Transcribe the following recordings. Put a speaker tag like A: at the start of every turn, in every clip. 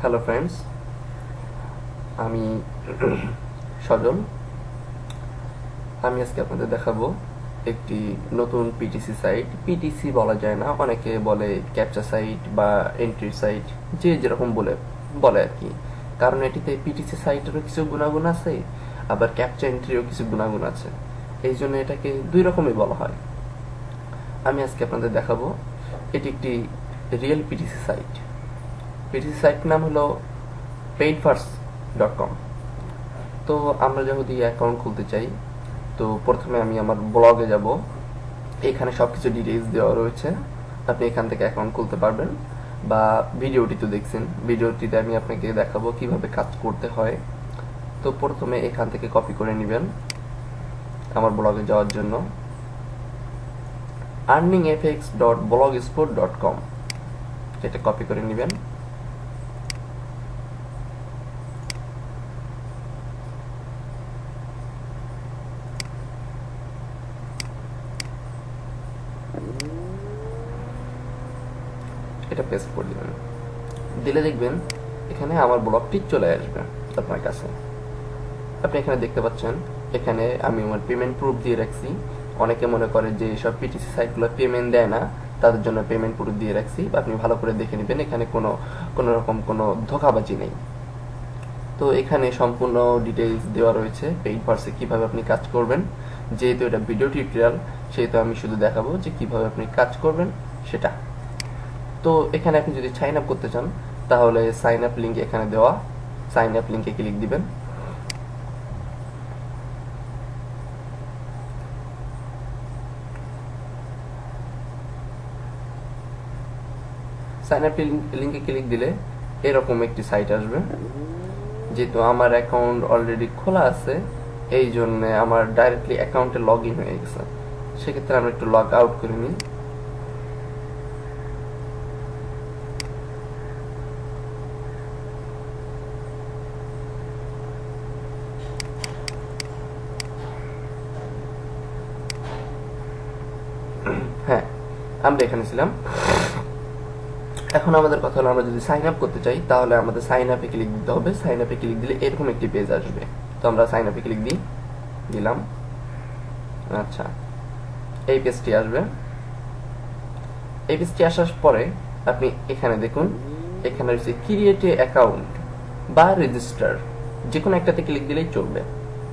A: Hello friends, আমি সজল। আমি আজকে আপনাদের দেখাবো একটি নতুন পিটিসি সাইট। পিটিসি বলা যায় না, অনেকে বলে ক্যাপচা সাইট বা এন্ট্রি সাইট, যে যেরকম বলে বলে আর কি। কারণ এটিতে পিটিসি সাইটেরও কিছু গুণাগুণ আছে, আবার ক্যাপচা এন্ট্রিও কিছু গুণাগুণ আছে। এই জন্য এটাকে দুই রকমই বলা হয়। আমি আজকে আপনাদের দেখাবো এটি একটি real PTC site. PTC site নাম হলো paidfirst.com। তো আমরা যদি অ্যাকাউন্ট খুলতে চাই, তো প্রথমে আমি আমার ব্লগে যাব। এখানে সবকিছু ডিটেইলস দেওয়া রয়েছে, আপনি এখান থেকে অ্যাকাউন্ট খুলতে পারবেন। বা ভিডিওটি তো দেখছেন, ভিডিওটিতে আমি আপনাকে দেখাবো কিভাবে কাজ করতে হয়। তো প্রথমে এখান থেকে কপি করে নেবেন আমার ব্লগে যাওয়ার জন্য earningfx.blogspot.com, এটা কপি করে নেবেন। এটা পেস্ট করে দিবেন, দিলে দেখবেন এখানে আমার ব্লগটি চলে আসবে আপনার কাছে। আপনি এখানে দেখতে পাচ্ছেন, এখানে আমি আমার পেমেন্ট প্রুফ দিয়ে রাখছি। অনেকে মনে করে যে সব পিটিসি সাইটগুলো পেমেন্ট দেয় না, তাদের জন্য পেমেন্ট প্রুফ দিয়ে রাখছি। আপনি ভালো করে দেখে নেবেন, এখানে কোনো রকম কোনো ধোঁকাবাজি নেই। তো এখানে সম্পূর্ণ ডিটেইলস দেওয়া রয়েছে পেইড ভার্সে কিভাবে আপনি কাজ করবেন। যেহেতু এটা ভিডিও টিউটোরিয়াল, সেহেতু আমি শুধু দেখাবো যে কিভাবে আপনি কাজ করবেন সেটা। তো এখানে আপনি যদি সাইন আপ করতে চান, তাহলে সাইন আপ লিঙ্ক এখানে দেওয়া, সাইন আপ লিঙ্কে ক্লিক দিবেন। সাইন আপ লিঙ্কে ক্লিক দিলে এরকম একটি সাইট আসবে। যেহেতু আমার অ্যাকাউন্ট অলরেডি খোলা আছে, এই জন্য আমার ডাইরেক্টলি অ্যাকাউন্টে লগ ইন হয়ে গেছে। সেক্ষেত্রে আমরা একটু লগ আউট করে নিই। হ্যাঁ, আমরা এখানে ছিলাম। এখন আমাদের কথা হলো, আমরা যদি সাইন আপ করতে চাই, তাহলে আমাদের সাইন আপে ক্লিক দিতে হবে। সাইন আপে ক্লিক দিলে এরকম একটি পেজ আসবে। তো আমরা সাইন আপে ক্লিক দিলাম। আচ্ছা, এই পেজটি আসবে। এই পেজটি আসার পরে আপনি এখানে দেখুন, এখানে রয়েছে ক্রিয়েট এ অ্যাকাউন্ট বা রেজিস্টার, যে কোনো একটাতে ক্লিক দিলেই চলবে।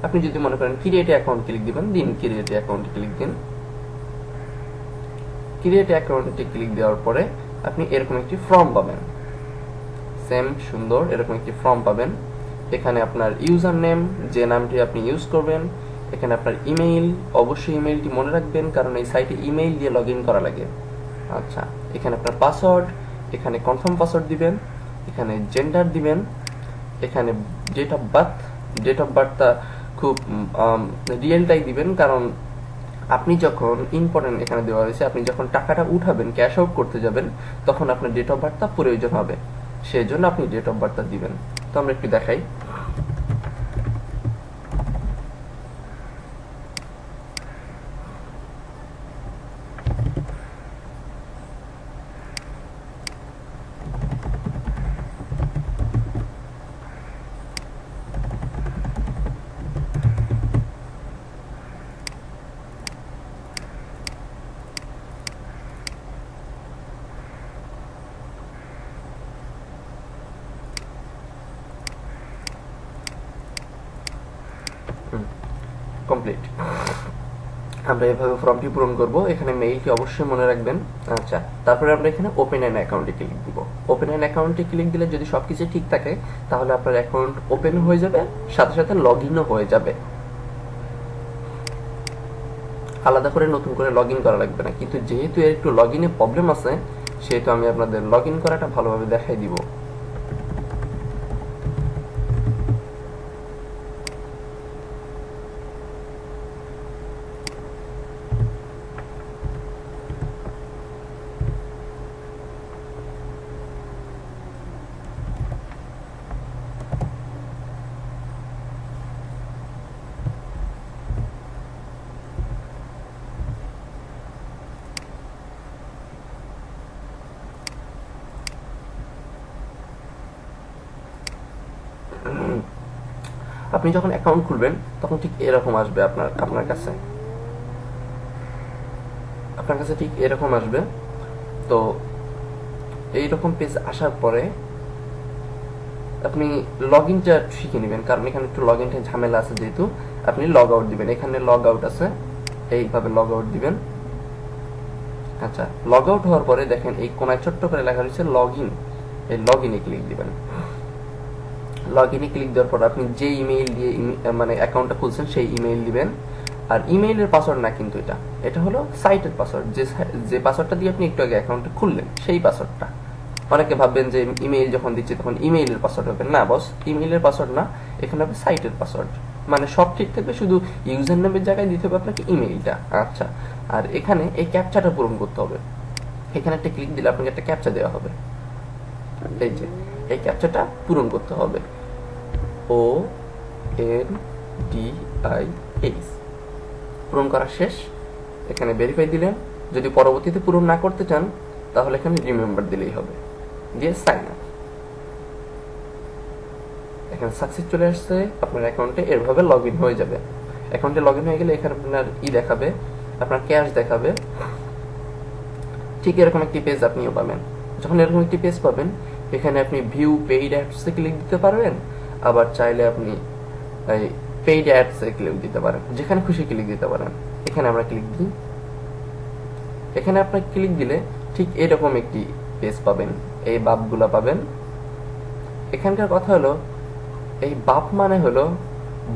A: আপনি যদি মনে করেন ক্রিয়েট অ্যাকাউন্ট ক্লিক দিবেন, দিন ক্রিয়েট অ্যাকাউন্টে ক্লিক দিন। ক্রিয়েট অ্যাকাউন্টে ক্লিক দেওয়ার পরে আপনি এরকম একটি ফর্ম পাবেন, সেম সুন্দর এরকম একটি ফর্ম পাবেন। এখানে আপনার ইউজার নেম, যে নামটি আপনি ইউজ করবেন, এখানে আপনার ইমেইল, অবশ্যই ইমেইলটি মনে রাখবেন, কারণ এই সাইটে ইমেইল দিয়ে লগ ইন করা লাগে। আচ্ছা, এখানে আপনার পাসওয়ার্ড, এখানে কনফার্ম পাসওয়ার্ড দিবেন, এখানে জেন্ডার দিবেন, এখানে ডেট অফ বার্থটা খুব রিয়েলটাই দিবেন, কারণ আপনি যখন ইম্পর্টেন্ট এখানে দেওয়া হয়েছে, আপনি যখন টাকাটা উঠাবেন, ক্যাশ আউট করতে যাবেন, তখন আপনার ডেট অফ বার্থটা প্রয়োজন হবে, সেই জন্য আপনি ডেট অফ বার্থটা দিবেন। তো আমরা একটু দেখাই। কমপ্লিট। আমরা এভাবে ফর্মটি পূরণ করব। এখানে মেইলটি অবশ্যই মনে রাখবেন। আচ্ছা, তারপরে আমরা এখানে ওপেন অ্যান অ্যাকাউন্টে ক্লিক দিব। ওপেন অ্যান অ্যাকাউন্টে ক্লিক দিলে যদি সবকিছু ঠিক থাকে, তাহলে আপনার অ্যাকাউন্ট ওপেন হয়ে যাবে, সাথে সাথে লগ ইনও হয়ে যাবে। আলাদা করে নতুন করে লগ ইন করা লাগবে না। কিন্তু যেহেতু এর একটু লগ ইনে প্রবলেম আছে, সেহেতু আমি আপনাদের লগ ইন করাটা ভালোভাবে দেখাই দিব। আপনি যখন অ্যাকাউন্ট খুলবেন তখন ঠিক এরকম আসবে আপনার কাছে ঠিক এরকম আসবে। তো এইরকম পেজ আসার পরে আপনি লগ ইনটা শিখে নেবেন, কারণ এখানে একটু লগ ইনটা ঝামেলা আছে। যেহেতু আপনি লগ আউট দিবেন, এখানে লগ আউট আছে, এইভাবে লগ আউট দিবেন। আচ্ছা, লগ আউট হওয়ার পরে দেখেন এই কোনায় ছোট্ট করে লেখা রয়েছে লগ ইন, এই লগ ইনে ক্লিক দিবেন। লগ ইনে ক্লিক দেওয়ার পর আপনি যে ইমেইল দিয়ে মানে অ্যাকাউন্টটা খুলছেন সেই ইমেইল দিবেন। আর ইমেইলের পাসওয়ার্ড না, কিন্তু এটা হলো সাইটের পাসওয়ার্ড, যে পাসওয়ার্ডটা দিয়ে আপনি একটু আগে অ্যাকাউন্টটা খুললেন সেই পাসওয়ার্ডটা। অনেকে ভাববেন যে ইমেইল যখন দিচ্ছি তখন ইমেইলের পাসওয়ার্ড হবে, না বস, ইমেইলের পাসওয়ার্ড না, এখানে হবে সাইটের পাসওয়ার্ড। মানে সব ঠিক থাকবে, শুধু ইউজার নেমের জায়গায় দিতে হবে আপনাকে ইমেইলটা। আচ্ছা, আর এখানে এই ক্যাপচাটা পূরণ করতে হবে। এখানে একটা ক্লিক দিলে আপনাকে একটা ক্যাপচা দেওয়া হবে, এই যে এই ক্যাপচাটা পূরণ করতে হবে। ONDIS পূরণ করা শেষ। এখানে ভেরিফাই দিলেন। যদি পরবর্তীতে পূরণ না করতে চান তাহলে এখানে রিমেম্বার দিলেই হবে, দিয়ে সাইন আপ। এখানে সাকসেস চলে আসছে আপনার অ্যাকাউন্টে, এরভাবে লগ ইন হয়ে যাবে। অ্যাকাউন্টে লগ ইন হয়ে গেলে এখানে আপনার দেখাবে, আপনার ক্যাশ দেখাবে। ঠিক এরকম একটি পেজ আপনিও পাবেন। যখন এরকম একটি পেজ পাবেন, এখানে আপনি ভিউ পেইড অ্যাডসে ক্লিক দিতে পারবেন, আবার চাইলে আপনি এই পেইড অ্যাডসে ক্লিক দিতে পারেন, যেখানে খুশি ক্লিক দিতে পারেন। এখানে আমরা ক্লিক দিই। এখানে আপনার ক্লিক দিলে ঠিক এরকম একটি পেজ পাবেন, এই বাপগুলা পাবেন। এখানকার কথা হলো, এই বাপ মানে হলো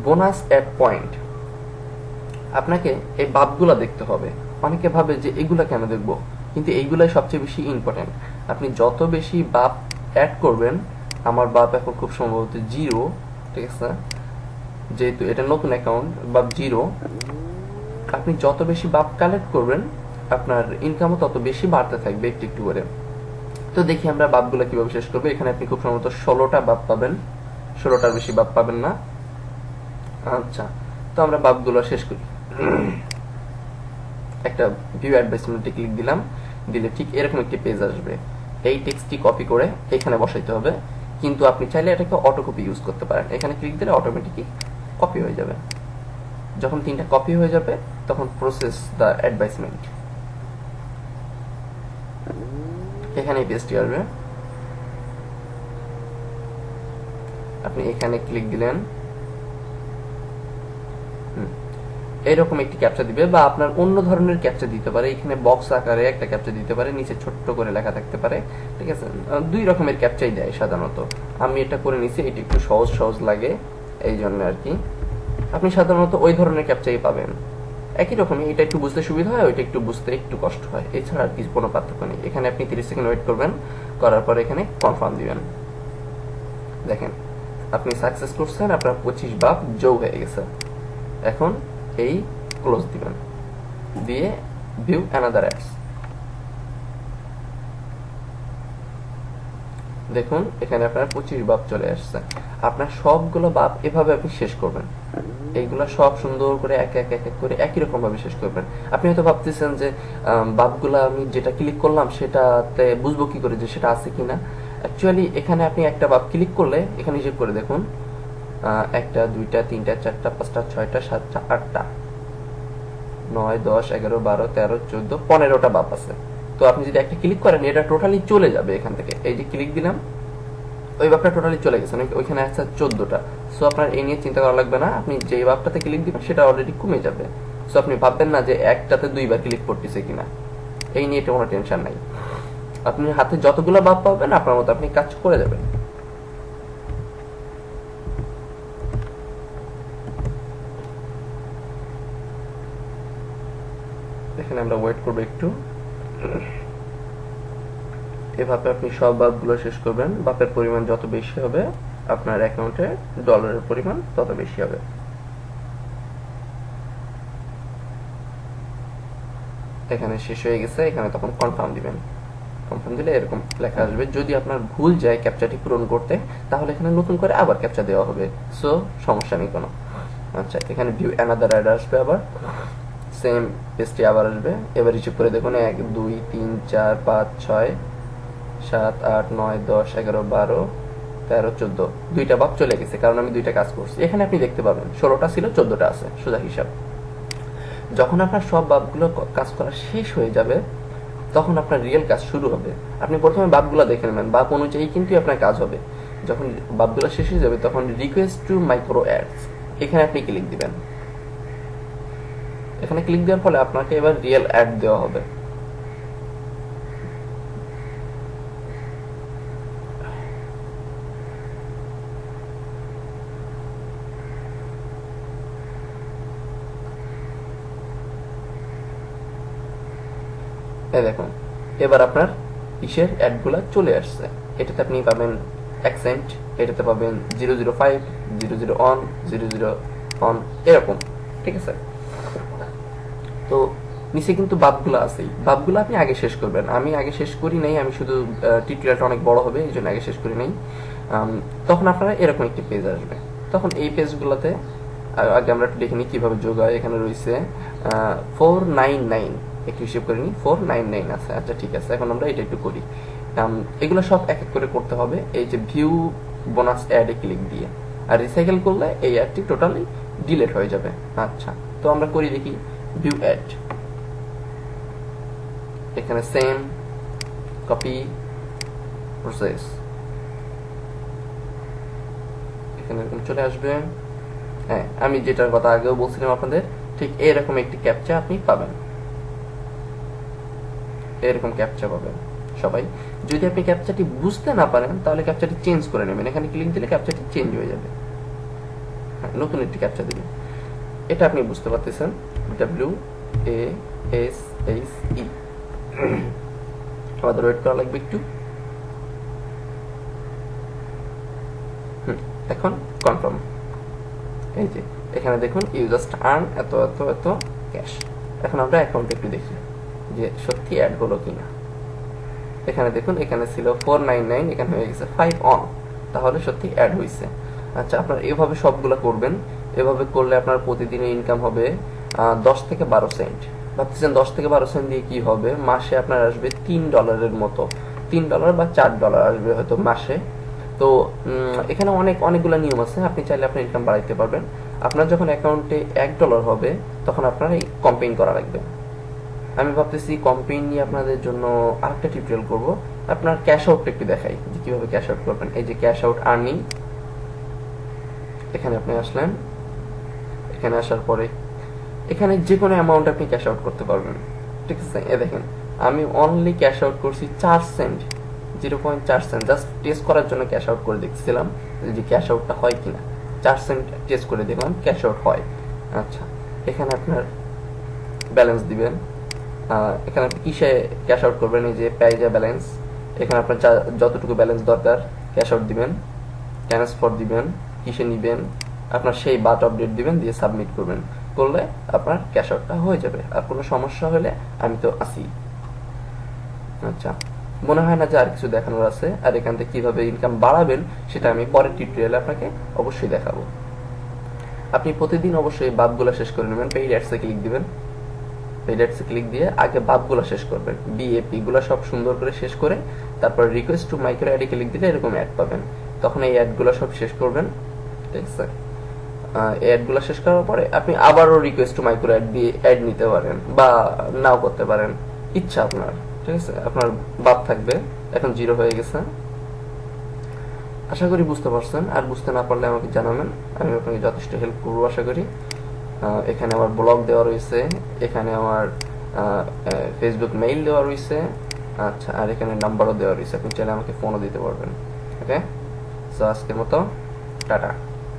A: বোনাস অ্যাড পয়েন্ট। আপনাকে এই বাপগুলা দেখতে হবে। অনেকে ভাবে যে এগুলা কেন দেখবো, কিন্তু এইগুলাই সবচেয়ে বেশি ইম্পর্টেন্ট। আপনি যত বেশি বাপ অ্যাড করবেন, আমার বাপ এখন খুব সম্ভবত 0, ঠিক আছে, যেহেতু এটা নতুন অ্যাকাউন্ট, বাপ 0। আপনি যত বেশি বাপ কালেক্ট করবেন, আপনার ইনকামও তত বেশি বাড়তে থাকবে একটু একটু করে। তো দেখি আমরা বাপগুলা কিভাবে শেষ করবো। এখানে আপনি খুব সম্ভবত 16টা বাপ পাবেন, 16টার বেশি বাপ পাবেন না। আচ্ছা, তো আমরা বাপগুলো শেষ করি। একটা ভিউ অ্যাডভাইসমেন্টে ক্লিক দিলাম, দিলে ঠিক এরকম একটি পেজ আসবে। এই টেক্সটটি কপি করে এখানে বসাইতে হবে, কিন্তু আপনি চাইলে এটাকে অটো কপি ইউজ করতে পারেন। এখানে ক্লিক দিলে অটোমেটিকই কপি হয়ে যাবে। যখন 3টা কপি হয়ে যাবে তখন প্রসেস দ্য অ্যাডভাইসমেন্ট, এখানে এই পেজটি আসবে। আপনি এখানে ক্লিক দিলেন, এরকম একটি ক্যাপচা দিবে, বা আপনার অন্য ধরনের ক্যাপচা দিতে পারে। এখানে বক্স আকারে একটা ক্যাপচা দিতে পারে, নিচে ছোট্ট করে লেখা থাকতে পারে, ঠিক আছে। 2 রকমের ক্যাপচাই দেয় সাধারণত। আমি এটা করে নিছি, এটি একটু সহজ লাগে, এই জন্য আর কি। আপনি সাধারণত ওই ধরনের ক্যাপচাই পাবেন। একই রকমই, এটা একটু বুঝতে সুবিধা হয়, ওইটা একটু বুঝতে একটু কষ্ট হয়, এছাড়া আর কি কোনো পার্থক্য নেই। এখানে আপনি 30 সেকেন্ড ওয়েট করবেন, করার পর এখানে কনফার্ম দিবেন। দেখেন আপনি সাকসেস করছেন, আপনার 25 বাপ যোগ হয়ে গেছে। এখন এই ক্লোজ দিবেন, দিয়ে ভিউ অ্যানাদার অ্যাডস। দেখুন এখানে আপনার 25 বাপ চলে আসছে। আপনার সবগুলো বাপ এভাবে আপনি শেষ করবেন। এইগুলা সব সুন্দর করে এক এক করে একই রকম ভাবে শেষ করবেন। আপনি হয়তো ভাবতেছেন যে বাপগুলা আমি যেটা ক্লিক করলাম সেটাতে বুঝবো কি করে যে সেটা আছে কিনা। অ্যাকচুয়ালি এখানে আপনি একটা বাপ ক্লিক করলে এখানে হিসেব করে দেখুন, 1টা 2টা 3টা 4টা 5টা 6টা 7টা 8টা 9 10 11 12 13 14 15টা বাপ আছে। তো আপনি যদি একটা ক্লিক করেন, এটা টোটালি চলে যাবে এখান থেকে। এই যে ক্লিক দিলাম, ওই বাপটা টোটালি চলে গেছে, ওইখানে আছে 14টা। সো আপনার এই নিয়ে চিন্তা করা লাগবে না, আপনি যে বাপটাতে ক্লিক দিবেন সেটা অলরেডি কমে যাবে। সো আপনি ভাববেন না যে একটাতে 2বার ক্লিক করতেছে কিনা, এই নিয়ে কোনো টেনশন নাই। আপনি হাতে যতগুলো বাপ পাবেন আপনার মতো আপনি কাজ করে যাবেন। এখানে আমরা ওয়েট করবো একটু। এভাবে আপনি সব বাপগুলো শেষ করবেন। বাপের পরিমাণ যত বেশি হবে আপনার অ্যাকাউন্টে ডলারের পরিমাণ তত বেশি হবে। এখানে শেষ হয়ে গেছে, এখানে তখন কনফার্ম দিবেন। কনফার্ম দিলে এরকম লেখা আসবে। যদি আপনার ভুল যায় ক্যাপচাটি পূরণ করতে, তাহলে এখানে নতুন করে আবার ক্যাপচা দেওয়া হবে। সো সমস্যা নেই কোনো। আচ্ছা, এখানে ভিউ অ্যানাদার অ্যাড আসবে, আবার সেম পেজটি আবার আসবে। এবার হিসেব করে দেখুন, 1 2 3 4 5 6 7 8 9 10 11 12 13 14 দুইটা বাব চলে গেছে, কারণ আমি দুইটা কাজ করছি। এখানে আপনি দেখতে পাবেন 16টা ছিল 14টা আছে, সোজা হিসাব। যখন আপনার সব বাবগুলো কাজ করা শেষ হয়ে যাবে তখন আপনার রিয়েল কাজ শুরু হবে। আপনি প্রথমে বাবগুলো দেখে নেবেন, বাব অনুযায়ী কিন্তু আপনার কাজ হবে। যখন বাবগুলো শেষ হয়ে যাবে তখন রিকোয়েস্ট টু মাইক্রো অ্যাডস, এখানে আপনি ক্লিক দিবেন। এখানে ক্লিক দেওয়ার ফলে আপনাকে এবার রিয়েল অ্যাড দেওয়া হবে। এই দেখুন এবার আপনার ইসের অ্যাডগুলো চলে আসছে। এটাতে আপনি পাবেন অ্যাকসেন্ট, এটাতে পাবেন 005, 00 অন, 00 অন, এরকম। ঠিক আছে, তো নিচে কিন্তু বাবগুলো আছেই, বাবগুলো আপনি আগে শেষ করবেন। আমি আগে শেষ করি নাই, আমি শুধু টিউটোরিয়ালটা অনেক বড় হবে এই জন্য আগে শেষ করি নাই। তখন আপনারা এরকম একটি পেজ আসবে। তখন এই পেজগুলোতে আগে আমরা একটু দেখে নিই কিভাবে যোগ হয়। এখানে রয়েছে 499, একটু হিসেব করে নিই, 499 আছে। আচ্ছা ঠিক আছে, এখন আমরা এটা একটু করি। এগুলো সব এক এক করে করতে হবে। এই যে ভিউ বোনাস অ্যাডে ক্লিক দিয়ে, আর রিসাইকেল করলে এই অ্যাডটি টোটালি ডিলিট হয়ে যাবে। আচ্ছা, তো আমরা করি দেখি ভিউ অ্যাড। এখানে সেম কপি প্রসেস, এখানে এরকম চলে আসবে। হ্যাঁ, আমি যেটার কথা আগেও বলছিলাম আপনাদের, ঠিক এরকম একটি ক্যাপচা আপনি পাবেন, এরকম ক্যাপচা পাবেন সবাই। যদি আপনি ক্যাপচাটি বুঝতে না পারেন তাহলে ক্যাপচাটি চেঞ্জ করে নেবেন, এখানে ক্লিক দিলে ক্যাপচাটি চেঞ্জ হয়ে যাবে। হ্যাঁ, নতুন একটি ক্যাপচা দিবেন। এটা আপনি বুঝতে পারতেছেন, WASHE। আমাদের ওয়েট করা লাগবে একটু। এখন কনফার্ম। এই যে এখানে দেখুন ইউ জাস্ট আর্ন এত এত এত ক্যাশ। এখন আমরা অ্যাকাউন্টে একটু দেখি যে সত্যি অ্যাড হলো কিনা। এখানে দেখুন এখানে ছিল 499, এখানে হয়ে গেছে 5 অন, তাহলে সত্যি অ্যাড হয়েছে। আচ্ছা, আপনার এভাবে সবগুলো করবেন। এভাবে করলে আপনার প্রতিদিনের ইনকাম হবে 10 থেকে 12 সেন্ট। ভাবতেছেন 10 থেকে 12 সেন্ট দিয়ে কি হবে? মাসে আপনার আসবে $3 মতো, $3 বা $4 আসবে হয়তো মাসে। তো এখানে অনেকগুলো নিয়ম আছে, আপনি চাইলে আপনার ইনকাম বাড়াইতে পারবেন। আপনার যখন অ্যাকাউন্টে $1 হবে তখন আপনার এই কম্পেইন করা লাগবে। আমি ভাবতেছি কম্পেইন নিয়ে আপনাদের জন্য আরেকটা টিউটোরিয়াল করব। আপনার ক্যাশ আউটটা একটু দেখাই যে কিভাবে ক্যাশ আউট করবেন। এই যে ক্যাশ আউট আর্নিং, এখানে আপনি আসলেন। এখানে আসার পরে এখানে যে কোনো অ্যামাউন্ট আপনি ক্যাশ আউট করতে পারবেন। ঠিক আছে, এ দেখেন আমি অনলি ক্যাশ আউট করছি 4 সেন্ট, 0.4 সেন্ট, জাস্ট টেস্ট করার জন্য ক্যাশ আউট করে দেখছিলাম যে ক্যাশ আউটটা হয় কিনা। 4 সেন্ট টেস্ট করে দেখলাম ক্যাশ আউট হয়। আচ্ছা, এখানে আপনার ব্যালেন্স দিবেন। এখানে আপনি কিসে ক্যাশ আউট করবেন? এই যে পেজা ব্যালেন্স, এখানে আপনার যতটুকু ব্যালেন্স দরকার ক্যাশ আউট দিবেন, ট্রান্সফার দিবেন, কিসে নিবেন আপনার সেই বাট আপডেট দিবেন, দিয়ে সাবমিট করবেন। করলে আপনার ক্যাশ আউটটা হয়ে যাবে। আর কোনো সমস্যা হলে আমি তো আছি। আচ্ছা, মনে হয় না যে আর কিছু দেখানোর আছে। আর এখান থেকে কিভাবে ইনকাম বাড়াবেন সেটা আমি পরের টিউটোরিয়ালে আপনাকে অবশ্যই দেখাবো। আপনি প্রতিদিন অবশ্যই বাবগুলো শেষ করে নেবেন। পেইড অ্যাডসে ক্লিক দিবেন, পেইড অ্যাডসে ক্লিক দিয়ে আগে বাবগুলো শেষ করবেন, বিএপি গুলো সব সুন্দর করে শেষ করে তারপর রিকোয়েস্ট টু মাইক্রো অ্যাডে ক্লিক দিলে এরকম অ্যাড পাবেন। তখন এই অ্যাডগুলো সব শেষ করবেন। ঠিক আছে, অ্যাডগুলো শেষ করার পরে আপনি আবারও রিকোয়েস্ট টু মাইক্রো অ্যাড দিয়ে অ্যাড নিতে পারেন বা নাও করতে পারেন, ইচ্ছা আপনার। ঠিক আছে, আপনার বাদ থাকবে। এখন 0 হয়ে গেছে। আশা করি বুঝতে পারছেন। আর বুঝতে না পারলে আমাকে জানাবেন, আমি আপনাকে যথেষ্ট হেল্প করবো আশা করি। এখানে আমার ব্লগ দেওয়া রয়েছে, এখানে আমার ফেসবুক মেইল দেওয়া রয়েছে। আচ্ছা, আর এখানে নাম্বারও দেওয়া রয়েছে, আপনি চাইলে আমাকে ফোনও দিতে পারবেন। ওকে, সো আজকের মতো টাটা।